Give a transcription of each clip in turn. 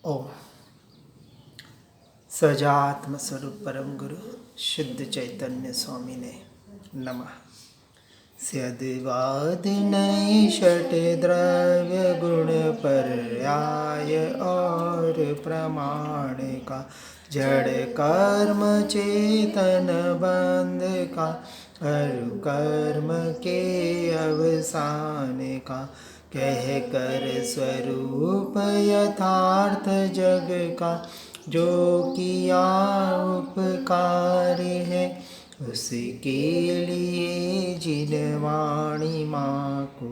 ओम सजात्म स्वरूप परम गुरु शुद्ध चैतन्य स्वामी ने नमः। स्यद्वाद नई षट द्रव्य गुण पर्याय और प्रमाण का जड़ कर्म चेतन बंध का हरु कर्म के अवसान का कह कर स्वरूप यथार्थ जग का जो किया उपकार है उसके लिए जिन वाणी माँ को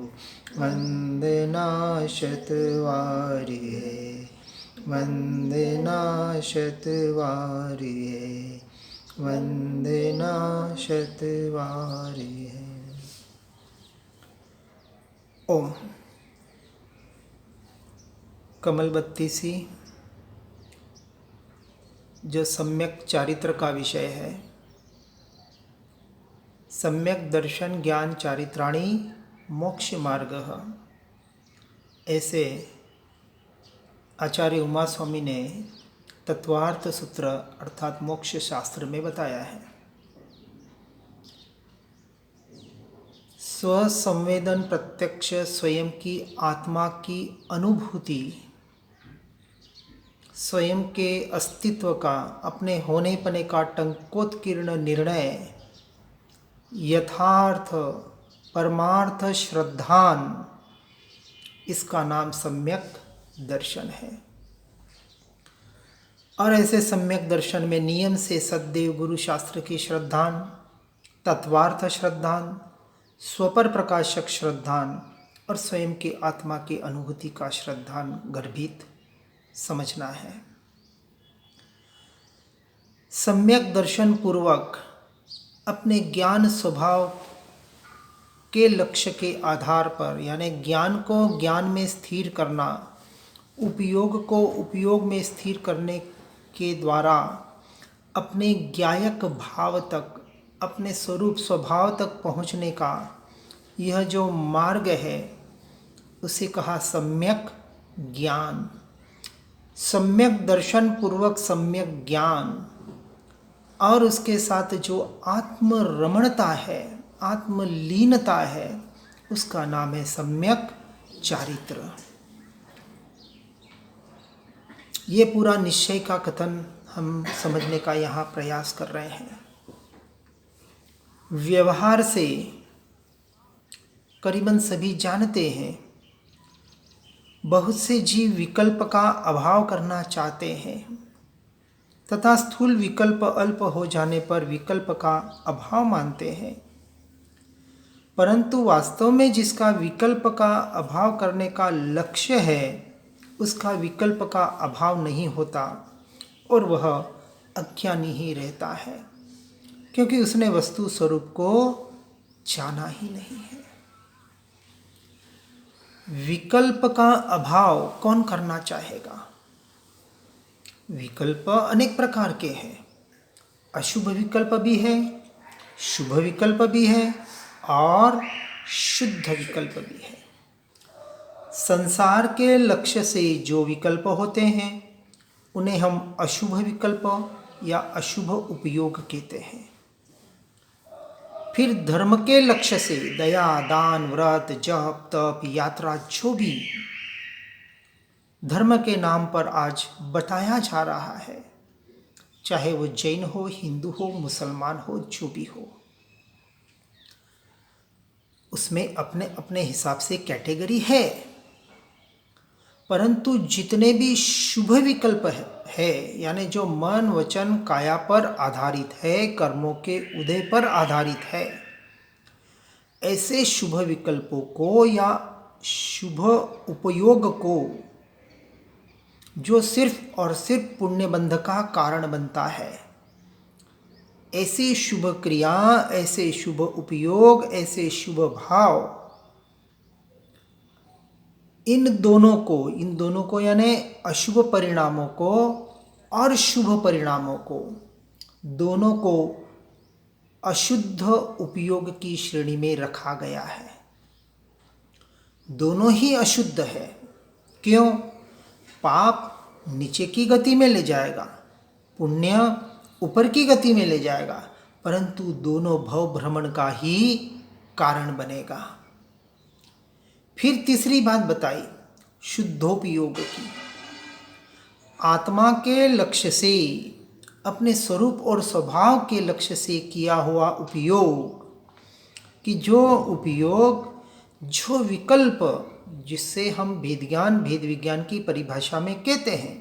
वंदना शतवार है, वंदना शतवार है, वंदना शतवार है। ओम। कमल बत्ती सी जो सम्यक चारित्र का विषय है, सम्यक दर्शन ज्ञान चारित्राणी मोक्ष मार्ग, ऐसे आचार्य उमा स्वामी ने तत्वार्थ सूत्र अर्थात मोक्ष शास्त्र में बताया है। स्वसंवेदन प्रत्यक्ष स्वयं की आत्मा की अनुभूति, स्वयं के अस्तित्व का अपने होने पने का टंकोत्कीर्ण निर्णय, यथार्थ परमार्थ श्रद्धान, इसका नाम सम्यक दर्शन है। और ऐसे सम्यक दर्शन में नियम से सद्देव गुरु शास्त्र की श्रद्धान, तत्वार्थ श्रद्धान, स्वपर प्रकाशक श्रद्धान और स्वयं की आत्मा की अनुभूति का श्रद्धान गर्भित समझना है। सम्यक दर्शन पूर्वक अपने ज्ञान स्वभाव के लक्ष्य के आधार पर, यानी ज्ञान को ज्ञान में स्थिर करना, उपयोग को उपयोग में स्थिर करने के द्वारा अपने ज्ञायक भाव तक, अपने स्वरूप स्वभाव तक पहुँचने का यह जो मार्ग है उसे कहा सम्यक ज्ञान। सम्यक दर्शन पूर्वक सम्यक ज्ञान और उसके साथ जो आत्मरमणता है, आत्मलीनता है, उसका नाम है सम्यक चारित्र। ये पूरा निश्चय का कथन हम समझने का यहाँ प्रयास कर रहे हैं। व्यवहार से करीबन सभी जानते हैं, बहुत से जीव विकल्प का अभाव करना चाहते हैं तथा स्थूल विकल्प अल्प हो जाने पर विकल्प का अभाव मानते हैं, परंतु वास्तव में जिसका विकल्प का अभाव करने का लक्ष्य है उसका विकल्प का अभाव नहीं होता और वह अज्ञानी ही रहता है, क्योंकि उसने वस्तु स्वरूप को जाना ही नहीं है। विकल्प का अभाव कौन करना चाहेगा? विकल्प अनेक प्रकार के हैं। अशुभ विकल्प भी है, शुभ विकल्प भी है और शुद्ध विकल्प भी है। संसार के लक्ष्य से जो विकल्प होते हैं उन्हें हम अशुभ विकल्प या अशुभ उपयोग कहते हैं। फिर धर्म के लक्ष्य से दया, दान, व्रत, जप, तप, यात्रा, जो भी धर्म के नाम पर आज बताया जा रहा है, चाहे वो जैन हो, हिंदू हो, मुसलमान हो, जो भी हो, उसमें अपने अपने हिसाब से कैटेगरी है, परंतु जितने भी शुभ विकल्प है यानी जो मन वचन काया पर आधारित है, कर्मों के उदय पर आधारित है, ऐसे शुभ विकल्पों को या शुभ उपयोग को जो सिर्फ और सिर्फ पुण्य बंध का कारण बनता है, ऐसी शुभ क्रिया, ऐसे शुभ उपयोग, ऐसे शुभ भाव, इन दोनों को यानी अशुभ परिणामों को और शुभ परिणामों को, दोनों को अशुद्ध उपयोग की श्रेणी में रखा गया है। दोनों ही अशुद्ध है। क्यों? पाप नीचे की गति में ले जाएगा, पुण्य ऊपर की गति में ले जाएगा, परंतु दोनों भव भ्रमण का ही कारण बनेगा। फिर तीसरी बात बताई शुद्धोपयोग की। आत्मा के लक्ष्य से, अपने स्वरूप और स्वभाव के लक्ष्य से किया हुआ उपयोग, कि जो उपयोग, जो विकल्प, जिससे हम भेद विज्ञान की परिभाषा में कहते हैं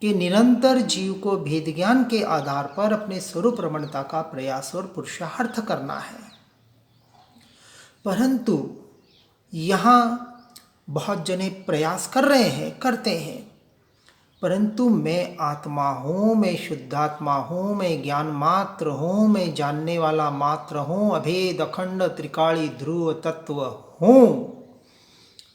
कि निरंतर जीव को भेद ज्ञान के आधार पर अपने स्वरूप रमणता का प्रयास और पुरुषार्थ करना है। परंतु यहाँ बहुत जने प्रयास कर रहे हैं, करते हैं, परंतु मैं आत्मा हूँ, मैं शुद्धात्मा हूँ, मैं ज्ञान मात्र हूँ, मैं जानने वाला मात्र हूँ, अभेद अखंड त्रिकाली ध्रुव तत्व हूँ।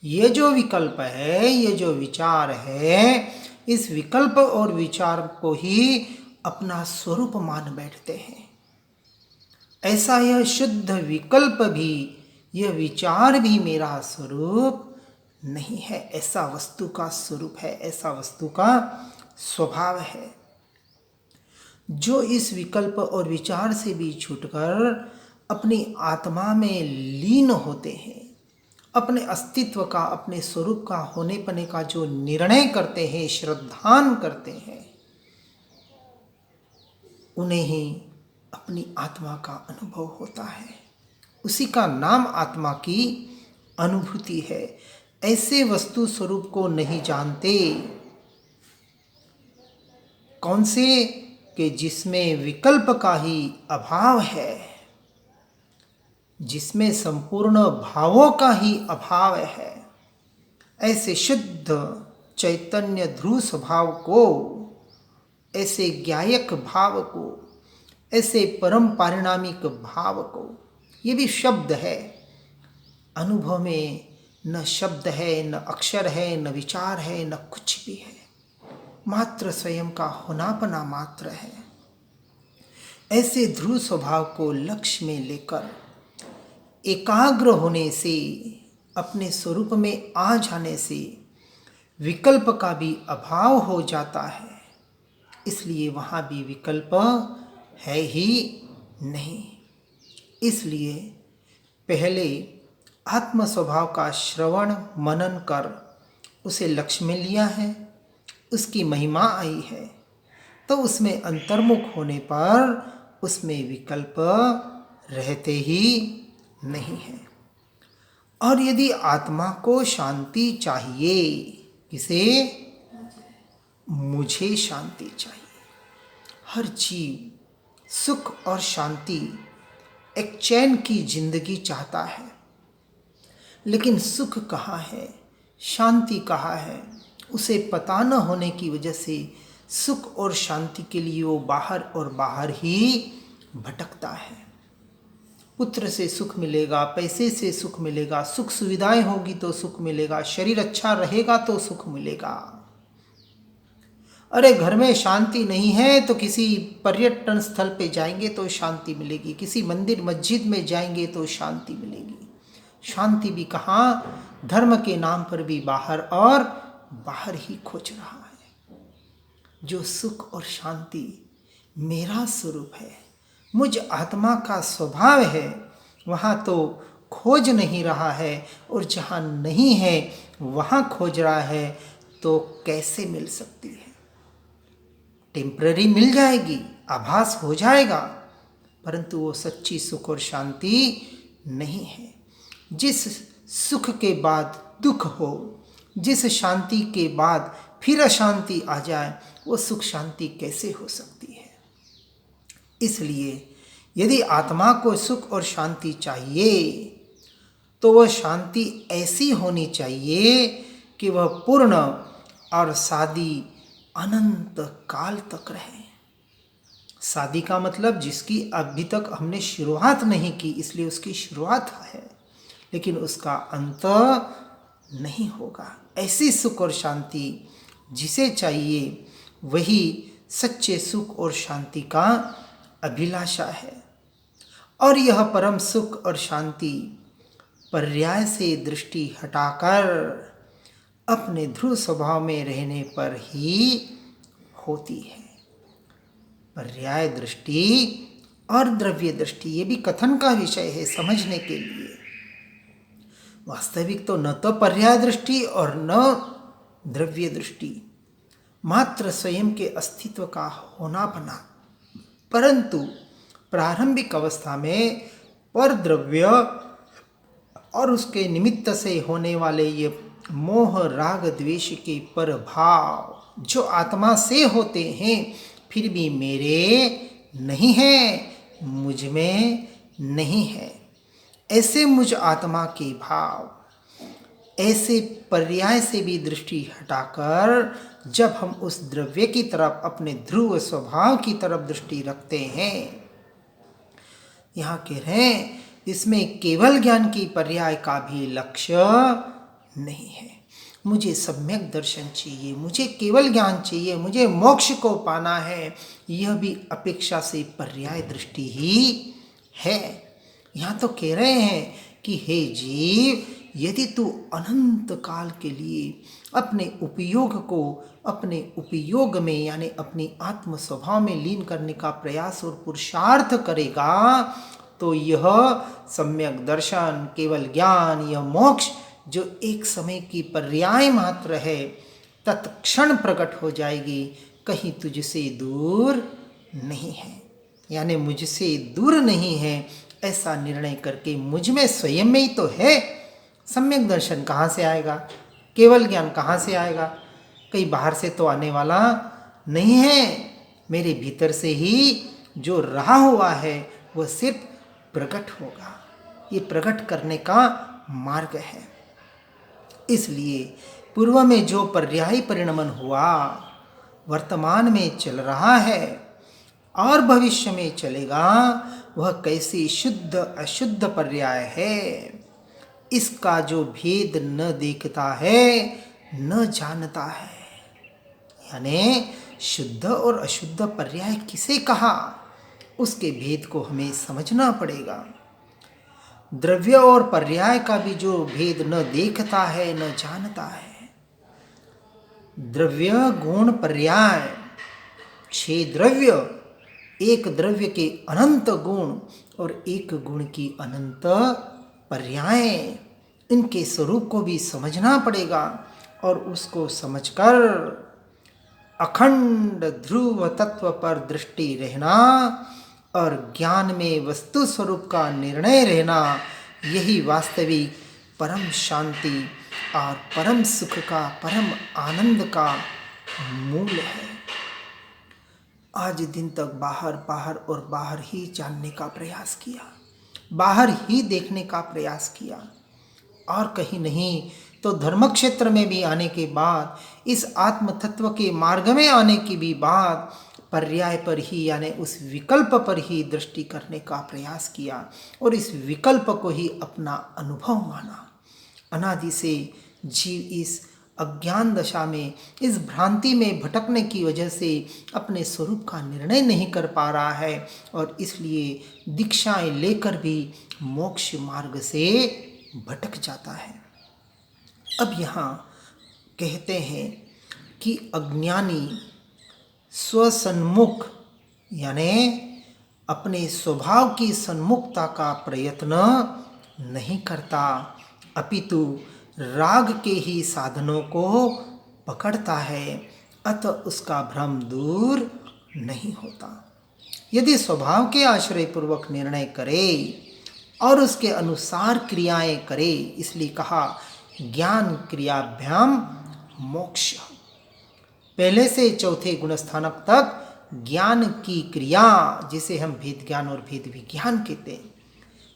ये जो विकल्प है, ये जो विचार है, इस विकल्प और विचार को ही अपना स्वरूप मान बैठते हैं। ऐसा यह शुद्ध विकल्प भी, यह विचार भी मेरा स्वरूप नहीं है, ऐसा वस्तु का स्वरूप है, ऐसा वस्तु का स्वभाव है। जो इस विकल्प और विचार से भी छूटकर अपनी आत्मा में लीन होते हैं, अपने अस्तित्व का, अपने स्वरूप का होने पने का जो निर्णय करते हैं, श्रद्धान करते हैं, उन्हें ही अपनी आत्मा का अनुभव होता है। उसी का नाम आत्मा की अनुभूति है। ऐसे वस्तु स्वरूप को नहीं जानते। कौन से? कि जिसमें विकल्प का ही अभाव है, जिसमें संपूर्ण भावों का ही अभाव है। ऐसे शुद्ध चैतन्य ध्रुव स्वभाव को, ऐसे ज्ञायक भाव को, ऐसे परम पारिणामिक भाव को, ये भी शब्द है, अनुभव में न शब्द है, न अक्षर है, न विचार है, न कुछ भी है, मात्र स्वयं का होनापना मात्र है। ऐसे ध्रुव स्वभाव को लक्ष्य में लेकर एकाग्र होने से, अपने स्वरूप में आ जाने से विकल्प का भी अभाव हो जाता है। इसलिए वहाँ भी विकल्प है ही नहीं। इसलिए पहले आत्म स्वभाव का श्रवण मनन कर उसे लक्ष्य में लिया है, उसकी महिमा आई है, तो उसमें अंतर्मुख होने पर उसमें विकल्प रहते ही नहीं है। और यदि आत्मा को शांति चाहिए, किसे? मुझे शांति चाहिए। हर जीव सुख और शांति, एक चैन की जिंदगी चाहता है, लेकिन सुख कहाँ है, शांति कहाँ है, उसे पता न होने की वजह से सुख और शांति के लिए वो बाहर और बाहर ही भटकता है। पुत्र से सुख मिलेगा, पैसे से सुख मिलेगा, सुख सुविधाएं होगी तो सुख मिलेगा, शरीर अच्छा रहेगा तो सुख मिलेगा। अरे घर में शांति नहीं है तो किसी पर्यटन स्थल पे जाएंगे तो शांति मिलेगी, किसी मंदिर मस्जिद में जाएंगे तो शांति मिलेगी। शांति भी कहाँ, धर्म के नाम पर भी बाहर और बाहर ही खोज रहा है। जो सुख और शांति मेरा स्वरूप है, मुझ आत्मा का स्वभाव है, वहाँ तो खोज नहीं रहा है, और जहाँ नहीं है वहाँ खोज रहा है, तो कैसे मिल सकती है? टेम्पररी मिल जाएगी, आभास हो जाएगा, परंतु वो सच्ची सुख और शांति नहीं है। जिस सुख के बाद दुख हो, जिस शांति के बाद फिर अशांति आ जाए, वो सुख शांति कैसे हो सकती है? इसलिए यदि आत्मा को सुख और शांति चाहिए तो वह शांति ऐसी होनी चाहिए कि वह पूर्ण और सादी अनंत काल तक रहे। सादी का मतलब जिसकी अभी तक हमने शुरुआत नहीं की, इसलिए उसकी शुरुआत है लेकिन उसका अंत नहीं होगा। ऐसी सुख और शांति जिसे चाहिए वही सच्चे सुख और शांति का अभिलाषा है। और यह परम सुख और शांति पर्याय से दृष्टि हटाकर अपने ध्रुव स्वभाव में रहने पर ही होती है। पर्याय दृष्टि और द्रव्य दृष्टि ये भी कथन का विषय है समझने के लिए। वास्तविक तो न तो पर्याय दृष्टि और न द्रव्य दृष्टि, मात्र स्वयं के अस्तित्व का होना बना, परंतु प्रारंभिक अवस्था में पर द्रव्य और उसके निमित्त से होने वाले ये मोह राग द्वेष के पर भाव जो आत्मा से होते हैं फिर भी मेरे नहीं है, मुझ में नहीं है, ऐसे मुझ आत्मा के भाव, ऐसे पर्याय से भी दृष्टि हटाकर जब हम उस द्रव्य की तरफ अपने ध्रुव स्वभाव की तरफ दृष्टि रखते हैं, यहाँ कह रहे हैं इसमें केवल ज्ञान की पर्याय का भी लक्ष्य नहीं है। मुझे सम्यक दर्शन चाहिए, मुझे केवल ज्ञान चाहिए, मुझे मोक्ष को पाना है, यह भी अपेक्षा से पर्याय दृष्टि ही है। यहाँ तो कह रहे हैं कि हे जीव, यदि तू अनंत काल के लिए अपने उपयोग को अपने उपयोग में यानी अपनी आत्म स्वभाव में लीन करने का प्रयास और पुरुषार्थ करेगा तो यह सम्यक दर्शन, केवल ज्ञान, यह मोक्ष जो एक समय की पर्याय मात्र है तत्क्षण प्रकट हो जाएगी, कहीं तुझसे दूर नहीं है, यानी मुझसे दूर नहीं है ऐसा निर्णय करके मुझ में स्वयं में ही तो है। सम्यक दर्शन कहाँ से आएगा, केवल ज्ञान कहाँ से आएगा, कहीं बाहर से तो आने वाला नहीं है, मेरे भीतर से ही जो रहा हुआ है वह सिर्फ प्रकट होगा, ये प्रकट करने का मार्ग है। इसलिए पूर्व में जो पर्यायी परिणमन हुआ वर्तमान में चल रहा है और भविष्य में चलेगा, वह कैसी शुद्ध अशुद्ध पर्याय है, इसका जो भेद न देखता है न जानता है। यानी शुद्ध और अशुद्ध पर्याय किसे कहा, उसके भेद को हमें समझना पड़ेगा। द्रव्य और पर्याय का भी जो भेद न देखता है न जानता है। द्रव्य गुण पर्याय, 6 द्रव्य, एक द्रव्य के अनंत गुण और एक गुण की अनंत पर्याय, इनके स्वरूप को भी समझना पड़ेगा और उसको समझकर अखंड ध्रुव तत्व पर दृष्टि रहना और ज्ञान में वस्तु स्वरूप का निर्णय रहना, यही वास्तविक परम शांति और परम सुख का, परम आनंद का मूल है। आज दिन तक बाहर बाहर और बाहर ही जानने का प्रयास किया, बाहर ही देखने का प्रयास किया और कहीं नहीं तो धर्म क्षेत्र में भी आने के बाद, इस आत्म तत्व के मार्ग में आने की भी बात, पर्याय पर ही यानी उस विकल्प पर ही दृष्टि करने का प्रयास किया और इस विकल्प को ही अपना अनुभव माना। अनादि से जीव इस अज्ञान दशा में, इस भ्रांति में भटकने की वजह से अपने स्वरूप का निर्णय नहीं कर पा रहा है और इसलिए दीक्षाएं लेकर भी मोक्ष मार्ग से भटक जाता है। अब यहाँ कहते हैं कि अज्ञानी स्वसन्मुख यानी अपने स्वभाव की सन्मुखता का प्रयत्न नहीं करता, अपितु राग के ही साधनों को पकड़ता है, अतः उसका भ्रम दूर नहीं होता। यदि स्वभाव के आश्रय पूर्वक निर्णय करे और उसके अनुसार क्रियाएं करे, इसलिए कहा ज्ञान क्रियाभ्याम मोक्ष। पहले से चौथे गुणस्थानक तक ज्ञान की क्रिया, जिसे हम भेद ज्ञान और भेद विज्ञान कहते हैं,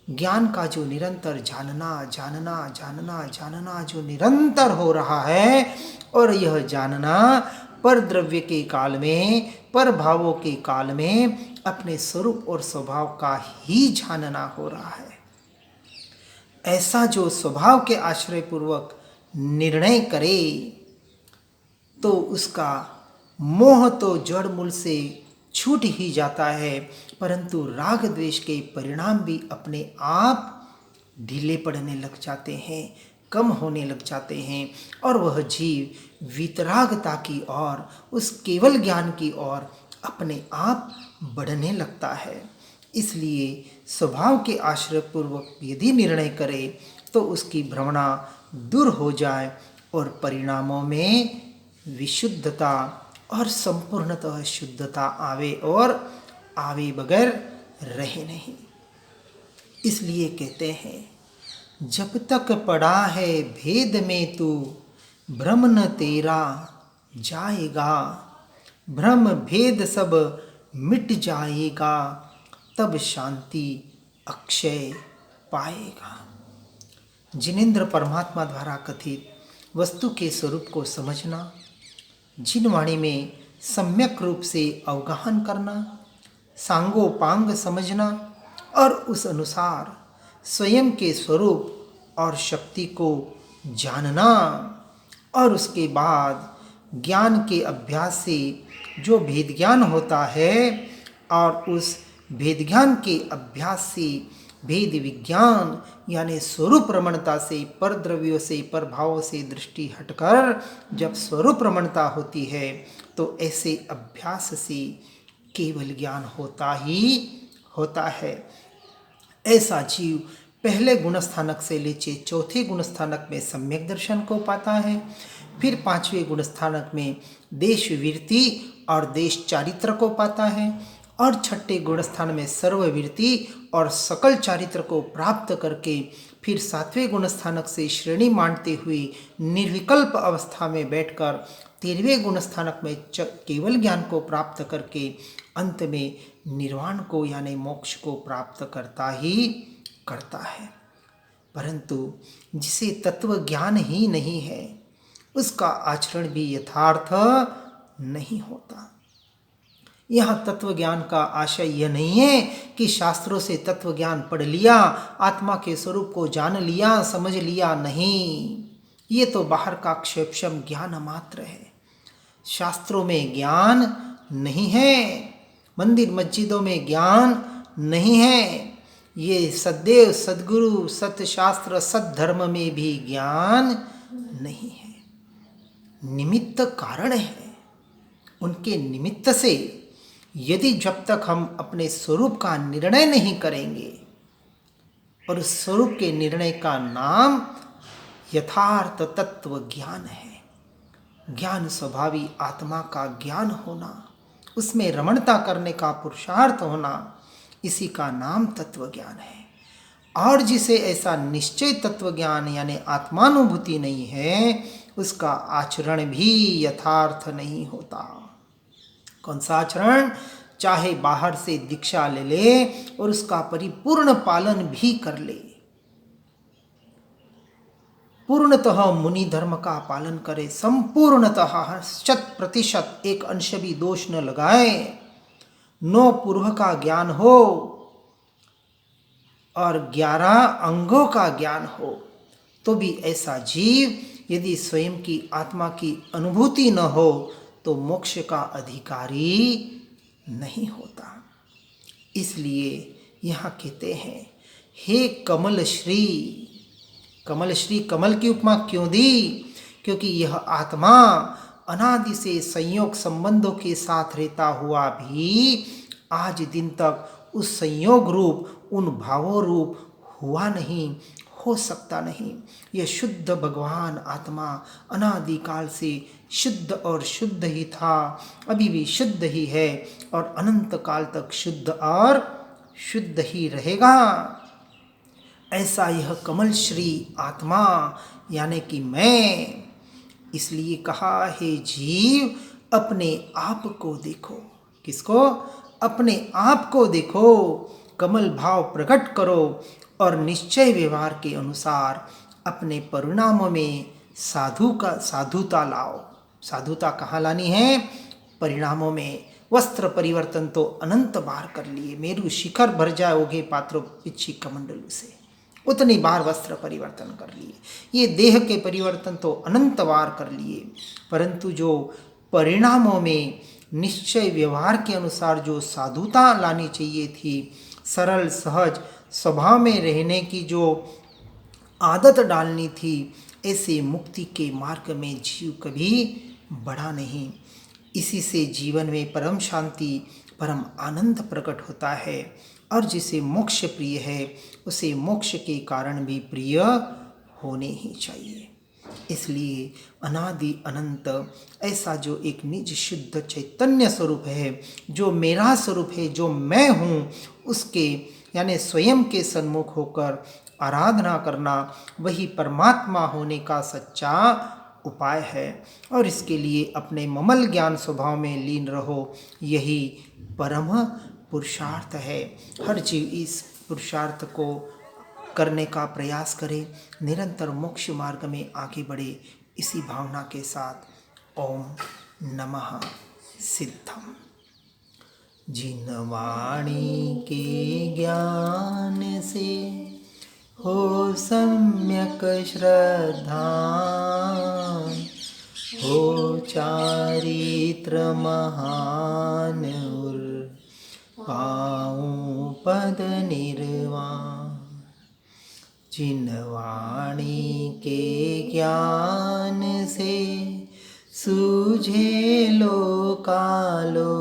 ज्ञान का जो निरंतर जानना जानना जानना जानना जो निरंतर हो रहा है, और यह जानना पर द्रव्य के काल में, पर भावों के काल में अपने स्वरूप और स्वभाव का ही जानना हो रहा है। ऐसा जो स्वभाव के आश्रय पूर्वक निर्णय करे तो उसका मोह तो जड़ मूल से छूट ही जाता है, परंतु राग द्वेष के परिणाम भी अपने आप ढीले पड़ने लग जाते हैं, कम होने लग जाते हैं और वह जीव वितरागता की ओर, उस केवल ज्ञान की ओर अपने आप बढ़ने लगता है। इसलिए स्वभाव के आश्रय पूर्वक यदि निर्णय करे तो उसकी भ्रमणा दूर हो जाए और परिणामों में विशुद्धता और संपूर्णतः शुद्धता आवे और आवे बगैर रहे नहीं। इसलिए कहते हैं जब तक पड़ा है भेद में तू भ्रम न तेरा जाएगा, भ्रम भेद सब मिट जाएगा, तब शांति अक्षय पाएगा। जिनेंद्र परमात्मा द्वारा कथित वस्तु के स्वरूप को समझना, जिन वाणी में सम्यक रूप से अवगाहन करना, सांगोपांग समझना और उस अनुसार स्वयं के स्वरूप और शक्ति को जानना, और उसके बाद ज्ञान के अभ्यास से जो भेद ज्ञान होता है और उस भेद ज्ञान के अभ्यास से भेद विज्ञान यानी स्वरूप रमणता से, पर द्रव्यों से, पर भावों से दृष्टि हटकर जब स्वरूप रमणता होती है तो ऐसे अभ्यास से केवल ज्ञान होता ही होता है। ऐसा जीव पहले गुणस्थानक से लेके चौथे गुणस्थानक में सम्यक दर्शन को पाता है, फिर पांचवें गुणस्थानक में देश वृत्ति और देश चारित्र को पाता है, और छठे गुणस्थान में सर्ववृत्ति और सकल चारित्र को प्राप्त करके फिर सातवें गुणस्थानक से श्रेणी मानते हुए निर्विकल्प अवस्था में बैठकर 13वें गुणस्थानक में केवल ज्ञान को प्राप्त करके अंत में निर्वाण को यानी मोक्ष को प्राप्त करता ही करता है। परंतु जिसे तत्व ज्ञान ही नहीं है उसका आचरण भी यथार्थ नहीं होता। यहाँ तत्व ज्ञान का आशय यह नहीं है कि शास्त्रों से तत्व ज्ञान पढ़ लिया, आत्मा के स्वरूप को जान लिया, समझ लिया, नहीं, ये तो बाहर का क्षेपशम ज्ञान मात्र है। शास्त्रों में ज्ञान नहीं है, मंदिर मस्जिदों में ज्ञान नहीं है, ये सदैव सद्गुरु सत्शास्त्र सद्धर्म में भी ज्ञान नहीं है। निमित्त कारण है, उनके निमित्त से यदि जब तक हम अपने स्वरूप का निर्णय नहीं करेंगे, और उस स्वरूप के निर्णय का नाम यथार्थ तत्व ज्ञान है, ज्ञान स्वभावी आत्मा का ज्ञान होना, उसमें रमणता करने का पुरुषार्थ होना, इसी का नाम तत्व ज्ञान है। और जिसे ऐसा निश्चय तत्व ज्ञान यानी आत्मानुभूति नहीं है उसका आचरण भी यथार्थ नहीं होता। कौन सा आचरण? चाहे बाहर से दीक्षा ले ले और उसका परिपूर्ण पालन भी कर ले, पूर्णतः मुनि धर्म का पालन करे, संपूर्णतः 100% एक अंश भी दोष न लगाए, 9 पूर्व का ज्ञान हो और 11 अंगों का ज्ञान हो, तो भी ऐसा जीव यदि स्वयं की आत्मा की अनुभूति न हो तो मोक्ष का अधिकारी नहीं होता। इसलिए यहाँ कहते हैं हे कमल श्री। कमल श्री, कमल की उपमा क्यों दी? क्योंकि यह आत्मा अनादि से संयोग संबंधों के साथ रहता हुआ भी आज दिन तक उस संयोग रूप, उन भावों रूप हुआ नहीं, हो सकता नहीं। यह शुद्ध भगवान आत्मा अनादिकाल से शुद्ध और शुद्ध ही था, अभी भी शुद्ध ही है और अनंत काल तक शुद्ध और शुद्ध ही रहेगा। ऐसा यह कमल श्री आत्मा यानी कि मैं, इसलिए कहा हे जीव अपने आप को देखो। किसको? अपने आप को देखो, कमल भाव प्रकट करो और निश्चय व्यवहार के अनुसार अपने परिणामों में साधुता लाओ। साधुता कहाँ लानी है? परिणामों में। वस्त्र परिवर्तन तो अनंत बार कर लिए, मेरु शिखर भर जाओगे पात्रों पिच्छी कमंडलू से, उतनी बार वस्त्र परिवर्तन कर लिए। ये देह के परिवर्तन तो अनंत बार कर लिए, परंतु जो परिणामों में निश्चय व्यवहार के अनुसार जो साधुता लानी चाहिए थी, सरल सहज स्वभाव में रहने की जो आदत डालनी थी, ऐसे मुक्ति के मार्ग में जीव कभी बढ़ा नहीं। इसी से जीवन में परम शांति, परम आनंद प्रकट होता है। और जिसे मोक्ष प्रिय है उसे मोक्ष के कारण भी प्रिय होने ही चाहिए। इसलिए अनादि अनंत ऐसा जो एक निज शुद्ध चैतन्य स्वरूप है, जो मेरा स्वरूप है, जो मैं हूँ, उसके यानी स्वयं के सन्मुख होकर आराधना करना वही परमात्मा होने का सच्चा उपाय है। और इसके लिए अपने ममल ज्ञान स्वभाव में लीन रहो, यही परम पुरुषार्थ है। हर जीव इस पुरुषार्थ को करने का प्रयास करे, निरंतर मोक्ष मार्ग में आगे बढ़े। इसी भावना के साथ ओम नमः सिद्धम। जिन वाणी के ज्ञान से हो सम्यक श्रद्धा, हो चारित्र महान उर पाऊं पद निर्वाण। जिन वाणी के ज्ञान से सूझे लोकालो,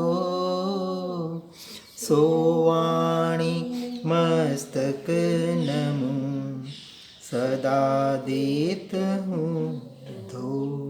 सो वाणी मस्तक नमो सदा देत हूँ धो।